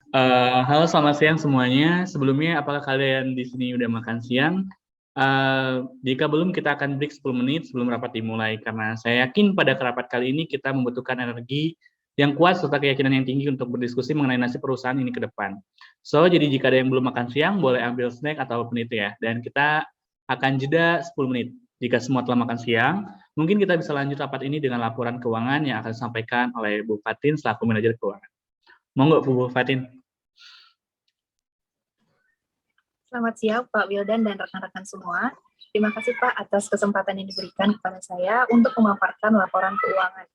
Halo, selamat siang semuanya. Sebelumnya, apakah kalian di sini udah makan siang? Jika belum, kita akan break 10 menit sebelum rapat dimulai, karena saya yakin pada rapat kali ini kita membutuhkan energi yang kuat serta keyakinan yang tinggi untuk berdiskusi mengenai nasib perusahaan ini ke depan. So, jadi jika ada yang belum makan siang, boleh ambil snack atau apapun itu ya. Dan kita akan jeda 10 menit. Jika semua telah makan siang, mungkin kita bisa lanjut rapat ini dengan laporan keuangan yang akan disampaikan oleh Bu Fatin selaku manajer keuangan. Monggo, Bu Fatin. Selamat siang Pak Wildan dan rekan-rekan semua. Terima kasih Pak atas kesempatan yang diberikan kepada saya untuk memaparkan laporan keuangan.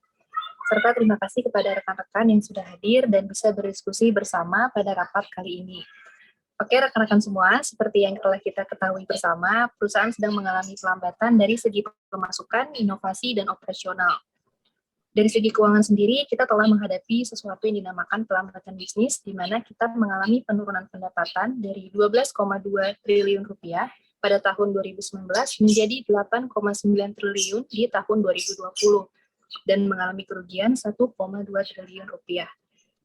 Serta terima kasih kepada rekan-rekan yang sudah hadir dan bisa berdiskusi bersama pada rapat kali ini. Oke rekan-rekan semua, seperti yang telah kita ketahui bersama, perusahaan sedang mengalami pelambatan dari segi pemasukan, inovasi, dan operasional. Dari segi keuangan sendiri, kita telah menghadapi sesuatu yang dinamakan pelambatan bisnis, di mana kita mengalami penurunan pendapatan dari 12,2 triliun rupiah pada tahun 2019 menjadi 8,9 triliun di tahun 2020, dan mengalami kerugian 1,2 triliun rupiah.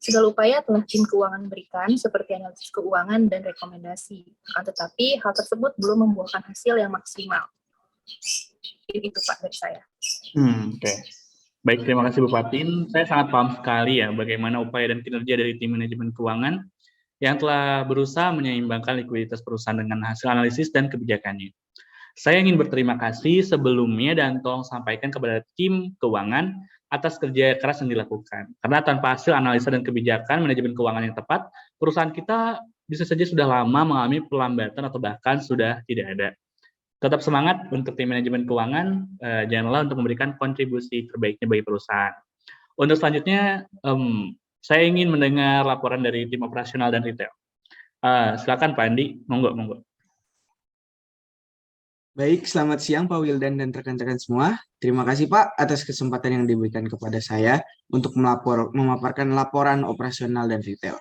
Segala upaya telah tim keuangan berikan, seperti analisis keuangan dan rekomendasi. Akan tetapi, hal tersebut belum membuahkan hasil yang maksimal. Itu Pak dari saya. Oke. Baik, terima kasih Bu Fatin. Saya sangat paham sekali ya bagaimana upaya dan kinerja dari tim manajemen keuangan yang telah berusaha menyeimbangkan likuiditas perusahaan dengan hasil analisis dan kebijakannya. Saya ingin berterima kasih sebelumnya dan tolong sampaikan kepada tim keuangan atas kerja keras yang dilakukan. Karena tanpa hasil analisa dan kebijakan manajemen keuangan yang tepat, perusahaan kita bisa saja sudah lama mengalami pelambatan atau bahkan sudah tidak ada. Tetap semangat untuk tim manajemen keuangan, jangan lelah untuk memberikan kontribusi terbaiknya bagi perusahaan. Untuk selanjutnya, saya ingin mendengar laporan dari tim operasional dan retail. Silakan Pak Andi, monggo. Baik, selamat siang Pak Wildan dan rekan-rekan semua. Terima kasih Pak atas kesempatan yang diberikan kepada saya untuk memaparkan laporan operasional dan retail.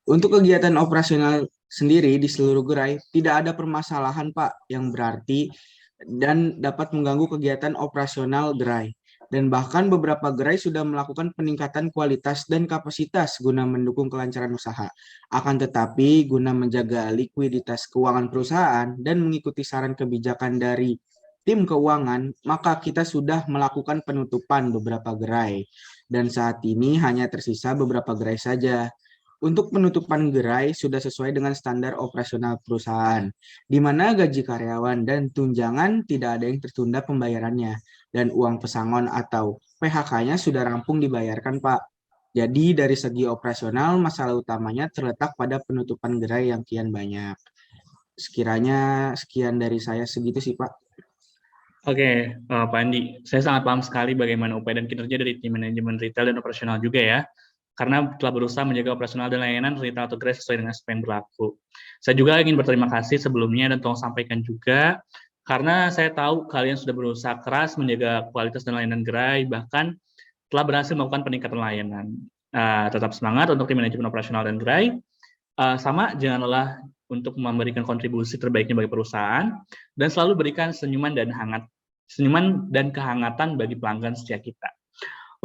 Untuk kegiatan operasional sendiri di seluruh gerai, tidak ada permasalahan Pak yang berarti dan dapat mengganggu kegiatan operasional gerai. Dan bahkan beberapa gerai sudah melakukan peningkatan kualitas dan kapasitas guna mendukung kelancaran usaha. Akan tetapi, guna menjaga likuiditas keuangan perusahaan dan mengikuti saran kebijakan dari tim keuangan, maka kita sudah melakukan penutupan beberapa gerai. Dan saat ini hanya tersisa beberapa gerai saja. Untuk penutupan gerai sudah sesuai dengan standar operasional perusahaan, di mana gaji karyawan dan tunjangan tidak ada yang tertunda pembayarannya, dan uang pesangon atau PHK-nya sudah rampung dibayarkan, Pak. Jadi dari segi operasional, masalah utamanya terletak pada penutupan gerai yang kian banyak. Sekiranya sekian dari saya segitu sih, Pak. Oke, Pak Andi, saya sangat paham sekali bagaimana upaya dan kinerja dari tim manajemen retail dan operasional juga ya, karena telah berusaha menjaga operasional dan layanan retail atau gerai sesuai dengan SOP yang berlaku. Saya juga ingin berterima kasih sebelumnya dan tolong sampaikan juga, karena saya tahu kalian sudah berusaha keras menjaga kualitas dan layanan gerai, bahkan telah berhasil melakukan peningkatan layanan. Tetap semangat untuk tim manajemen operasional dan gerai. Sama, jangan lelah untuk memberikan kontribusi terbaiknya bagi perusahaan, dan selalu berikan senyuman dan kehangatan bagi pelanggan setia kita.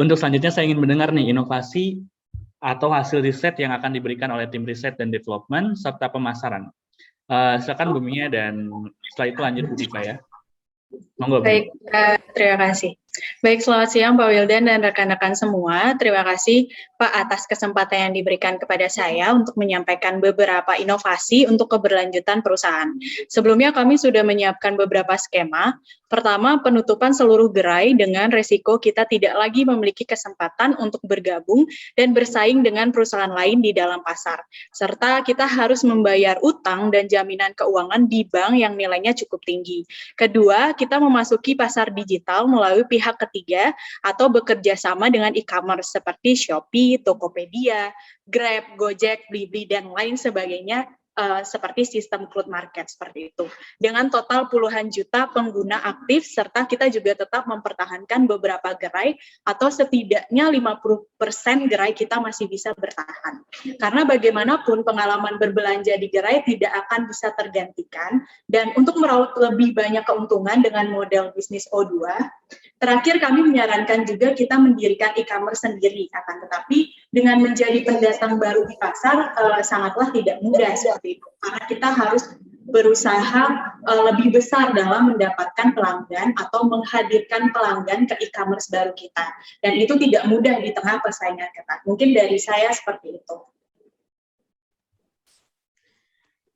Untuk selanjutnya saya ingin mendengar nih inovasi atau hasil riset yang akan diberikan oleh tim riset dan development serta pemasaran. Silakan Bu Mia dan setelah itu lanjut Bu Diva ya. Monggo. Baik, terima kasih. Baik, selamat siang Pak Wildan dan rekan-rekan semua. Terima kasih Pak atas kesempatan yang diberikan kepada saya untuk menyampaikan beberapa inovasi untuk keberlanjutan perusahaan. Sebelumnya kami sudah menyiapkan beberapa skema. Pertama, penutupan seluruh gerai dengan resiko kita tidak lagi memiliki kesempatan untuk bergabung dan bersaing dengan perusahaan lain di dalam pasar. Serta kita harus membayar utang dan jaminan keuangan di bank yang nilainya cukup tinggi. Kedua, kita memasuki pasar digital melalui pihak ketiga atau bekerja sama dengan e-commerce seperti Shopee, Tokopedia, Grab, Gojek, Blibli, dan lain sebagainya seperti sistem cloud market seperti itu. Dengan total puluhan juta pengguna aktif serta kita juga tetap mempertahankan beberapa gerai atau setidaknya 50% gerai kita masih bisa bertahan. Karena bagaimanapun pengalaman berbelanja di gerai tidak akan bisa tergantikan dan untuk meraup lebih banyak keuntungan dengan model bisnis O2, Terakhir, kami menyarankan juga kita mendirikan e-commerce sendiri, akan tetapi dengan menjadi pendatang baru di pasar sangatlah tidak mudah seperti itu, karena kita harus berusaha lebih besar dalam mendapatkan pelanggan atau menghadirkan pelanggan ke e-commerce baru kita, dan itu tidak mudah di tengah persaingan ketat. Mungkin dari saya seperti itu.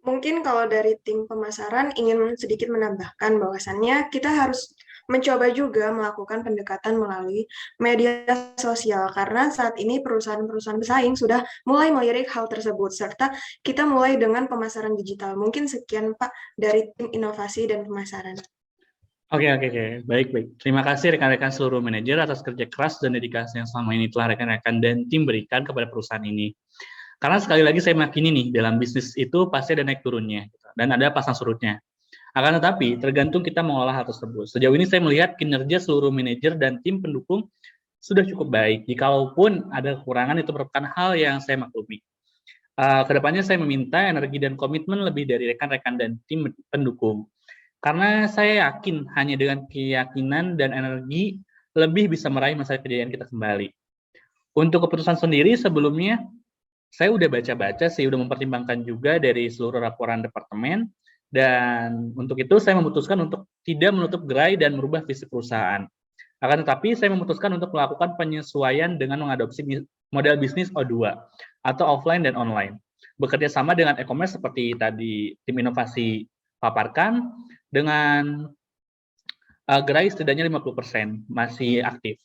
Mungkin kalau dari tim pemasaran ingin sedikit menambahkan bahwasannya kita harus mencoba juga melakukan pendekatan melalui media sosial, karena saat ini perusahaan-perusahaan pesaing sudah mulai melirik hal tersebut, serta kita mulai dengan pemasaran digital. Mungkin sekian Pak dari tim inovasi dan pemasaran. Oke. Baik. Terima kasih rekan-rekan seluruh manajer atas kerja keras dan dedikasi yang selama ini telah rekan-rekan dan tim berikan kepada perusahaan ini. Karena sekali lagi saya meyakini nih, dalam bisnis itu pasti ada naik turunnya, gitu, dan ada pasang surutnya. Akan tetapi, tergantung kita mengolah hal tersebut. Sejauh ini saya melihat kinerja seluruh manajer dan tim pendukung sudah cukup baik. Jikalaupun ada kekurangan, itu merupakan hal yang saya maklumi. Kedepannya saya meminta energi dan komitmen lebih dari rekan-rekan dan tim pendukung. Karena saya yakin hanya dengan keyakinan dan energi lebih bisa meraih masa kejayaan kita kembali. Untuk keputusan sendiri sebelumnya, saya udah baca-baca sih, udah mempertimbangkan juga dari seluruh laporan departemen, dan untuk itu saya memutuskan untuk tidak menutup gerai dan merubah visi perusahaan. Akan tetapi saya memutuskan untuk melakukan penyesuaian dengan mengadopsi model bisnis O2 atau offline dan online. Bekerja sama dengan e-commerce seperti tadi tim inovasi paparkan, dengan gerai setidaknya 50% masih aktif.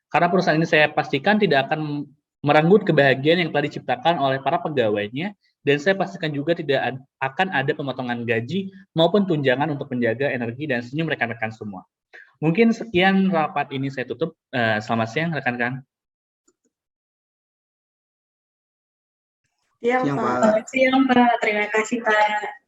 Karena perusahaan ini saya pastikan tidak akan merenggut kebahagiaan yang telah diciptakan oleh para pegawainya, dan saya pastikan juga tidak akan ada pemotongan gaji maupun tunjangan untuk menjaga energi dan senyum rekan-rekan semua. Mungkin sekian rapat ini saya tutup. Selamat siang rekan-rekan. Siang, Pak. Selamat siang, Pak. Terima kasih, Pak.